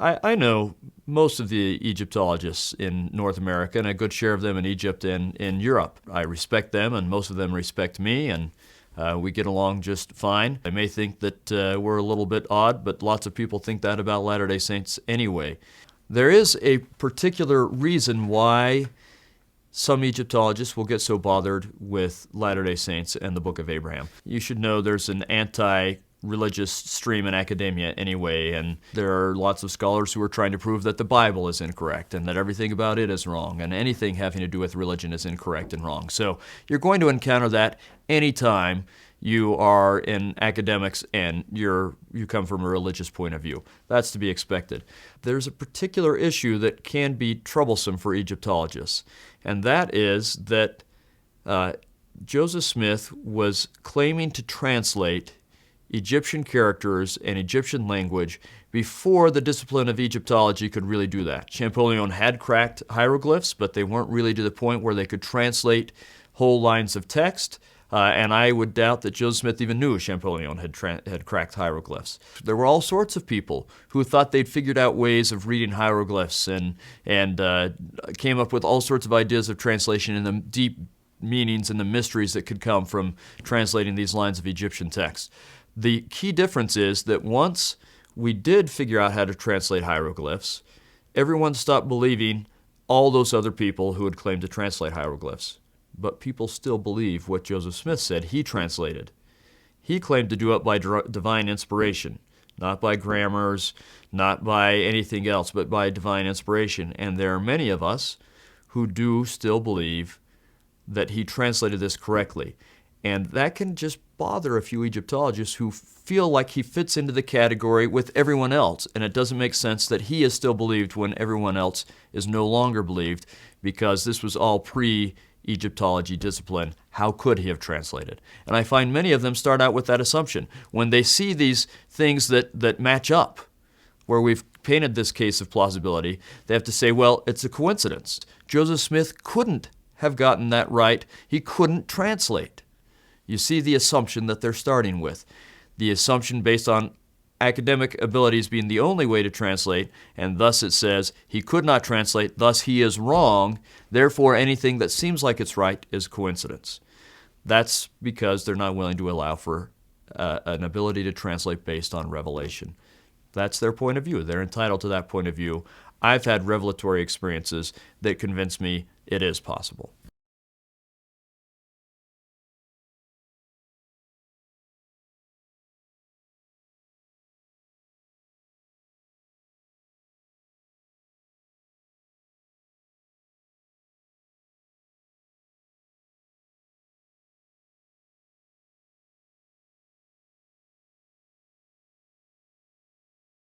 I know most of the Egyptologists in North America and a good share of them in Egypt and in Europe. I respect them, and most of them respect me, and we get along just fine. I may think that we're a little bit odd, but lots of people think that about Latter-day Saints anyway. There is a particular reason why some Egyptologists will get so bothered with Latter-day Saints and the Book of Abraham. You should know there's an anti-religious stream in academia anyway, and there are lots of scholars who are trying to prove that the Bible is incorrect and that everything about it is wrong, and anything having to do with religion is incorrect and wrong. So you're going to encounter that anytime you are in academics and you come from a religious point of view. That's to be expected. There's a particular issue that can be troublesome for Egyptologists, and that is that Joseph Smith was claiming to translate Egyptian characters and Egyptian language before the discipline of Egyptology could really do that. Champollion had cracked hieroglyphs, but they weren't really to the point where they could translate whole lines of text. And I would doubt that Joseph Smith even knew Champollion had cracked hieroglyphs. There were all sorts of people who thought they'd figured out ways of reading hieroglyphs and came up with all sorts of ideas of translation and the deep meanings and the mysteries that could come from translating these lines of Egyptian text. The key difference is that once we did figure out how to translate hieroglyphs, everyone stopped believing all those other people who had claimed to translate hieroglyphs. But people still believe what Joseph Smith said he translated. He claimed to do it by divine inspiration, not by grammars, not by anything else, but by divine inspiration. And there are many of us who do still believe that he translated this correctly. And that can just bother a few Egyptologists who feel like he fits into the category with everyone else, and it doesn't make sense that he is still believed when everyone else is no longer believed, because this was all pre-Egyptology discipline. How could he have translated? And I find many of them start out with that assumption. When they see these things that match up, where we've painted this case of plausibility, they have to say, well, it's a coincidence. Joseph Smith couldn't have gotten that right. He couldn't translate. You see the assumption that they're starting with. The assumption based on academic abilities being the only way to translate, and thus it says he could not translate, thus he is wrong, therefore anything that seems like it's right is coincidence. That's because they're not willing to allow for an ability to translate based on revelation. That's their point of view. They're entitled to that point of view. I've had revelatory experiences that convince me it is possible.